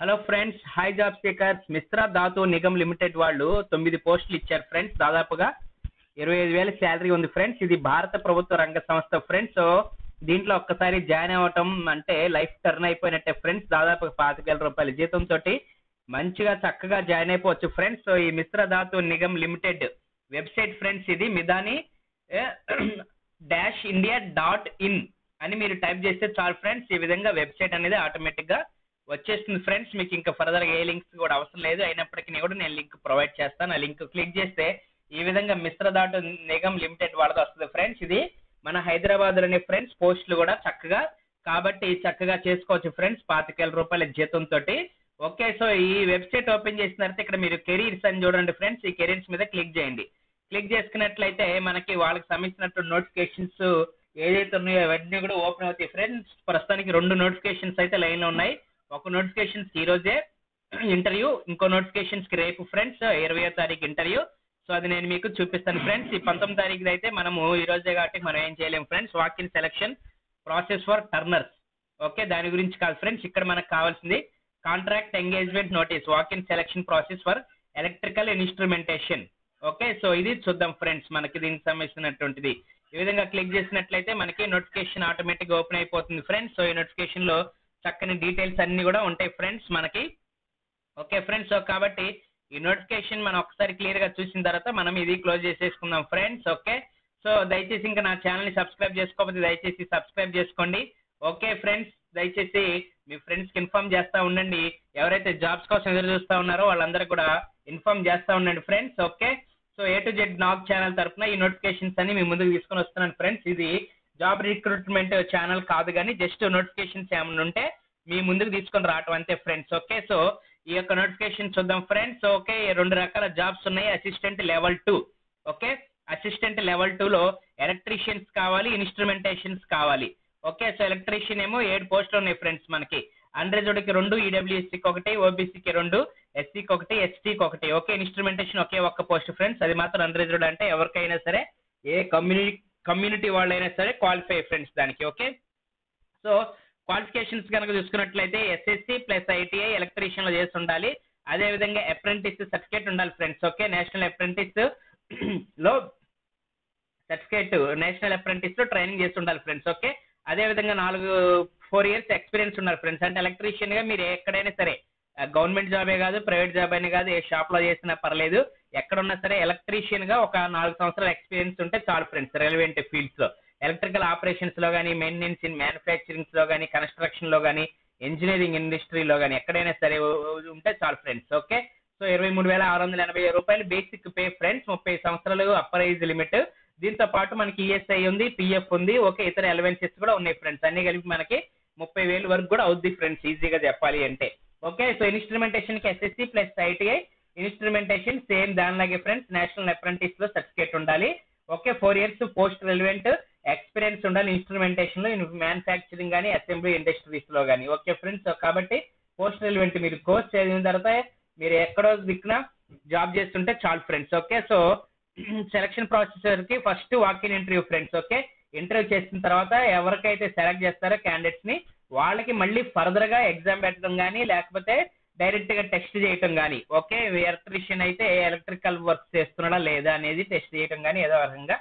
Hello friends, hi job seekers. Mishra ధాతు Nigam limited వాళ్ళు 9 పోస్టులు ఇచ్చారు ఫ్రెండ్స్. దాదాపుగా 25,000 శాలరీ ఉంది ఫ్రెండ్స్. ఇది భారత ప్రభుత్వ రంగ సంస్థ ఫ్రెండ్స్. సో దీంట్లో ఒక్కసారి జాయిన్ అవ్వటం అంటే లైఫ్ టర్న్ అయిపోయినట్టే ఫ్రెండ్స్. దాదాపుగా 25,000 రూపాయల జీతంతో మంచిగా చక్కగా జాయిన్ అయిపోవచ్చు ఫ్రెండ్స్. సో ఈ మిశ్రా ధాతు నిగమ్ లిమిటెడ్ వెబ్సైట్ ఫ్రెండ్స్, ఇది మిదాని -india.in అని మీరు టైప్ చేస్తే చాలు ఫ్రెండ్స్. ఈ విధంగా వెబ్సైట్ అనేది ఆటోమేటిక్ గా వచ్చేస్తుంది ఫ్రెండ్స్. మీకు ఇంకా ఫర్దర్ గా ఏ లింక్స్ కూడా అవసరం లేదు. అయినప్పటికీ కూడా నేను లింక్ ప్రొవైడ్ చేస్తాను. ఆ లింక్ క్లిక్ చేస్తే ఈ విధంగా మిశ్రా ధాతు నిగమ్ లిమిటెడ్ వాళ్ళది వస్తుంది ఫ్రెండ్స్. ఇది మన హైదరాబాద్ లోని ఫ్రెండ్స్. పోస్టులు కూడా చక్కగా కాబట్టి చక్కగా చేసుకోవచ్చు ఫ్రెండ్స్ 25,000 రూపాయల జీతంతో. ఓకే, సో ఈ వెబ్సైట్ ఓపెన్ చేసిన తర్వాత ఇక్కడ మీరు కెరీర్స్ అని చూడండి ఫ్రెండ్స్. ఈ కెరీర్స్ మీద క్లిక్ చేయండి. క్లిక్ చేసుకున్నట్లయితే మనకి వాళ్ళకి సంబంధించినట్టు నోటిఫికేషన్స్ ఏదైతే ఉన్నాయో అవన్నీ కూడా ఓపెన్ అవుతాయి ఫ్రెండ్స్. ప్రస్తుతానికి 2 నోటిఫికేషన్స్ అయితే లైన్ లో ఉన్నాయి. ఒక నోటిఫికేషన్స్ ఈ రోజే ఇంటర్వ్యూ, ఇంకో నోటిఫికేషన్స్ కి రేపు ఫ్రెండ్స్ 20వ తారీఖు ఇంటర్వ్యూ. సో అది నేను మీకు చూపిస్తాను ఫ్రెండ్స్. ఈ 19వ తారీఖు అయితే మనము ఈ రోజే కాబట్టి మనం ఏం చేయలేము friends. Walk in selection process for turners. Okay, దాని గురించి కాదు ఫ్రెండ్స్. ఇక్కడ మనకు కావాల్సింది contract engagement notice, walk in selection process for electrical instrumentation. Okay, so ఇది చూద్దాం ఫ్రెండ్స్. మనకి దీనికి సంబంధించినటువంటిది ఈ విధంగా క్లిక్ చేసినట్లయితే మనకి నోటిఫికేషన్ ఆటోమేటిక్ ఓపెన్ అయిపోతుంది ఫ్రెండ్స్. సో ఈ నోటిఫికేషన్ లో చక్కని డీటెయిల్స్ అన్ని కూడా ఉంటాయి ఫ్రెండ్స్ మనకి. ఓకే ఫ్రెండ్స్, సో కాబట్టి ఈ నోటిఫికేషన్ మనం ఒకసారి క్లియర్ గా చూసిన తర్వాత మనం ఇది క్లోజ్ చేసేసుకుందాం ఫ్రెండ్స్. ఓకే, సో దయచేసి ఇంకా నా ఛానల్ ని సబ్స్క్రైబ్ చేసుకోకపోతే దయచేసి సబ్స్క్రైబ్ చేసుకోండి. ఓకే ఫ్రెండ్స్, దయచేసి మీ ఫ్రెండ్స్ కి ఇన్ఫార్మ్ చేస్తా ఉండండి. ఎవరైతే జాబ్స్ కోసం ఎదురు చూస్తా ఉన్నారో వాళ్ళందరూ కూడా ఇన్ఫార్మ్ చేస్తా ఉండండి friends. Okay, so A to Z Nag channel తరఫున ఈ నోటిఫికేషన్స్ అన్ని మీ ముందుకు తీసుకొని వస్తున్నాను ఫ్రెండ్స్. ఇది జాబ్ రిక్రూట్మెంట్ ఛానల్ కాదు కానీ జస్ట్ నోటిఫికేషన్స్ ఏమైనా ఉంటే మీ ముందుకు తీసుకొని రావటం అంతే ఫ్రెండ్స్. ఓకే, సో ఈ యొక్క నోటిఫికేషన్ చూద్దాం ఫ్రెండ్స్. ఓకే, 2 రకాల జాబ్స్ ఉన్నాయి. Assistant level 2. Okay, assistant level 2 లో ఎలక్ట్రీషియన్స్ కావాలి, ఇన్స్ట్రుమెంటేషన్స్ కావాలి. ఓకే, సో ఎలక్ట్రీషియన్ ఏమో 7 పోస్టులు ఉన్నాయి ఫ్రెండ్స్ మనకి. అన్రిజర్వ్డ్ కి 2, ఈడబ్ల్యూఎస్సీకి 1, ఓబీసీకి 2, ఎస్సీకి 1, ఎస్టీకి 1. ఓకే, ఇన్స్ట్రుమెంటేషన్ ఒకే ఒక్క పోస్ట్ ఫ్రెండ్స్. అది మాత్రం అన్రిజర్వ్డ్, అంటే ఎవరికైనా సరే ఏ కమ్యూనిటీ వాళ్ళైనా సరే క్వాలిఫై ఫ్రెండ్స్ దానికి. ఓకే, సో క్వాలిఫికేషన్స్ కనుక చూసుకున్నట్లయితే ఎస్ఎస్సి ప్లస్ ఐటీఐ ఎలక్ట్రీషియన్ లో చేసి ఉండాలి. అదే విధంగా అప్రెంటిస్ సర్టిఫికేట్ ఉండాలి ఫ్రెండ్స్. ఓకే, నేషనల్ అప్రెంటిస్ లో సర్టిఫికేట్, నేషనల్ అప్రెంటిస్ లో ట్రైనింగ్ చేసి ఉండాలి ఫ్రెండ్స్. ఓకే, అదే విధంగా 4 ఇయర్స్ ఎక్స్పీరియన్స్ ఉండాలి ఫ్రెండ్స్. అంటే ఎలక్ట్రీషియన్ గా మీరు ఎక్కడైనా సరే, గవర్నమెంట్ జాబే కాదు, ప్రైవేట్ జాబ్ అయినా కాదు, ఏ షాప్ లో చేసినా పర్లేదు, ఎక్కడున్నా సరే ఎలక్ట్రీషియన్ గా ఒక 4 సంవత్సరాల ఎక్స్పీరియన్స్ ఉంటే చాలు ఫ్రెండ్స్. రెలవెంట్ ఫీల్డ్స్ లో ఎలక్ట్రికల్ ఆపరేషన్స్ లో కానీ, మెయింటెనెన్స్ ఇన్ మ్యానుఫ్యాక్చరింగ్స్ లో కానీ, కన్స్ట్రక్షన్ లో కానీ, ఇంజనీరింగ్ ఇండస్ట్రీలో కానీ ఎక్కడైనా సరే ఉంటే చాలు ఫ్రెండ్స్. ఓకే, సో 23,680 రూపాయలు బేసిక్ పే ఫ్రెండ్స్. 30 సంవత్సరాలు అప్పర్ ఏజ్ లిమిట్. దీంతో పాటు మనకి ఈఎస్ఐ ఉంది, పిఎఫ్ ఉంది. ఓకే, ఇతర అలవెన్సెస్ కూడా ఉన్నాయి ఫ్రెండ్స్. అన్ని కలిపి మనకి 30,000 వరకు కూడా అవుద్ది ఫ్రెండ్స్, ఈజీగా చెప్పాలి అంటే. ఓకే, సో ఇన్స్ట్రుమెంటేషన్ కి SSC plus ITI instrumentation same దానిలాగే ఫ్రెండ్స్. నేషనల్ అప్రెంటిస్ లో సర్టిఫికేట్ ఉండాలి. Okay, 4 years post relevant experience ఉండాలి ఇన్స్ట్రుమెంటేషన్ లో, మ్యానుఫ్యాక్చరింగ్ కానీ, అసెంబ్లీ ఇండస్ట్రీస్ లో కానీ. ఓకే ఫ్రెండ్స్, సో కాబట్టి పోస్ట్ రెలవెంట్ మీరు కోర్స్ చదివిన తర్వాత మీరు ఎక్కడో దిక్కున జాబ్ చేస్తుంటే చాలు friends. Okay, so selection processor కి first walk in interview friends. Okay, interview చేసిన తర్వాత ఎవరికైతే సెలెక్ట్ చేస్తారో క్యాండిడేట్స్ ని, వాళ్ళకి మళ్ళీ ఫర్దర్ గా ఎగ్జామ్ పెట్టడం కానీ, లేకపోతే డైరెక్ట్ గా టెస్ట్ చేయటం కానీ. ఓకే, ఎలక్ట్రీషియన్ అయితే ఎలక్ట్రికల్ వర్క్ చేస్తున్నాడా లేదా అనేది టెస్ట్ చేయటం కానీ ఏదో రకంగా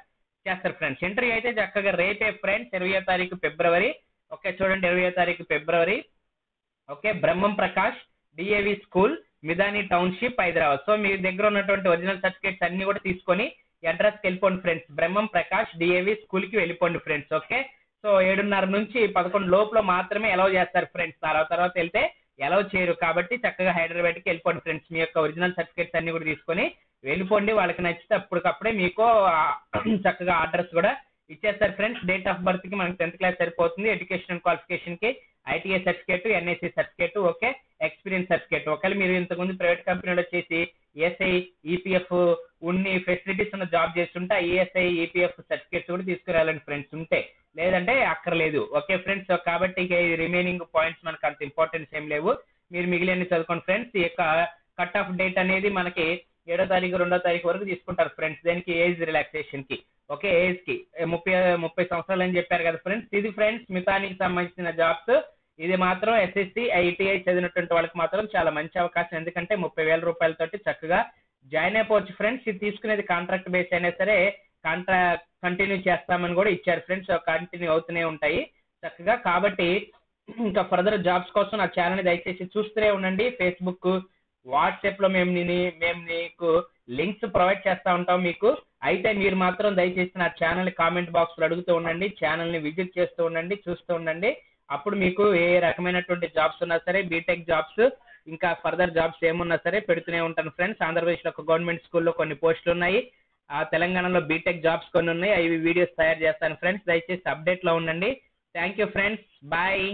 చేస్తారు ఫ్రెండ్స్. ఇంటర్వ్యూ అయితే చక్కగా రేపే ఫ్రెండ్స్, 20వ తారీఖు ఫిబ్రవరి. ఓకే, చూడండి 20వ తారీఖు ఫిబ్రవరి. Okay, Brahmam Prakash DAV school, Midhani township, Hyderabad. So మీ దగ్గర ఉన్నటువంటి ఒరిజినల్ సర్టిఫికేట్స్ అన్ని కూడా తీసుకొని అడ్రస్ కి వెళ్ళిపోండి ఫ్రెండ్స్. బ్రహ్మం ప్రకాష్ డిఏవి స్కూల్ కి వెళ్ళిపోండి ఫ్రెండ్స్. ఓకే, సో 7:30 నుంచి 11 లోపల మాత్రమే అలౌ చేస్తారు ఫ్రెండ్స్. తర్వాత వెళ్తే అలౌ చేయరు. కాబట్టి చక్కగా హైదరాబాద్ కి వెళ్ళిపోండి ఫ్రెండ్స్. మీ యొక్క ఒరిజినల్ సర్టిఫికేట్స్ అన్ని కూడా తీసుకొని వెళ్ళిపోండి. వాళ్ళకి నచ్చితే అప్పటికప్పుడే మీకు చక్కగా అడ్రస్ కూడా ఇచ్చేస్తారు ఫ్రెండ్స్. డేట్ ఆఫ్ బర్త్ కి మనకి 10th క్లాస్ సరిపోతుంది. ఎడ్యుకేషన్ క్వాలిఫికేషన్ కి ITI certificate, NIC certificate, okay, experience certificate. ఒకవేళ మీరు ఇంతకుముందు ప్రైవేట్ కంపెనీలో చేసి ఈఎస్ఐ, ఈపీఎఫ్ ఉన్ని ఫెసిలిటీస్ ఉన్న జాబ్ చేస్తుంటే ఆ ఈఎస్ఐ, ఈపీఎఫ్ సర్టిఫికేట్స్ కూడా తీసుకురావాలండి ఫ్రెండ్స్ ఉంటే, లేదంటే అక్కర్లేదు. ఓకే ఫ్రెండ్స్, సో కాబట్టి ఇక రిమైనింగ్ పాయింట్స్ మనకు అంత ఇంపార్టెన్స్ ఏం లేవు. మీరు మిగిలిన చదువుకోండి ఫ్రెండ్స్. ఈ యొక్క కట్ ఆఫ్ డేట్ అనేది మనకి 7వ తారీఖు 2వ తారీఖు వరకు తీసుకుంటారు ఫ్రెండ్స్. దానికి ఏజ్ రిలాక్సేషన్ కి. ఓకే, ఏజ్ కి 30 సంవత్సరాలు అని చెప్పారు కదా ఫ్రెండ్స్. ఇది ఫ్రెండ్స్ మితానికి సంబంధించిన జాబ్స్ ఇది మాత్రం ఎస్ఎస్సి ఐటీఐ చదివినటువంటి వాళ్ళకి మాత్రం చాలా మంచి అవకాశం, ఎందుకంటే 30,000 రూపాయలతోటి చక్కగా జాయిన్ అయిపోవచ్చు ఫ్రెండ్స్. ఇది తీసుకునేది కాంట్రాక్ట్ బేస్ అయినా సరే కంటిన్యూ చేస్తామని కూడా ఇచ్చారు ఫ్రెండ్స్, కంటిన్యూ అవుతూనే ఉంటాయి చక్కగా. కాబట్టి ఇంకా ఫర్దర్ జాబ్స్ కోసం నా ఛానల్ దయచేసి చూస్తూనే ఉండండి. ఫేస్బుక్, వాట్సాప్ లో మేము మీకు లింక్స్ ప్రొవైడ్ చేస్తా ఉంటాం మీకు. అయితే మీరు మాత్రం దయచేసి నా ఛానల్ కామెంట్ బాక్స్ లో అడుగుతూ ఉండండి, ఛానల్ ని విజిట్ చేస్తూ ఉండండి, చూస్తూ ఉండండి. అప్పుడు మీకు ఏ రకమైనటువంటి జాబ్స్ ఉన్నా సరే, బీటెక్ జాబ్స్ ఇంకా ఫర్దర్ జాబ్స్ ఏమున్నా సరే పెడుతూనే ఉంటాను ఫ్రెండ్స్. ఆంధ్రప్రదేశ్ లో ఒక గవర్నమెంట్ స్కూల్లో కొన్ని పోస్టులు ఉన్నాయి, తెలంగాణలో బీటెక్ జాబ్స్ కొన్ని ఉన్నాయి, అవి వీడియోస్ తయారు చేస్తాను ఫ్రెండ్స్. దయచేసి అప్డేట్ లో ఉండండి. Thank you friends, bye.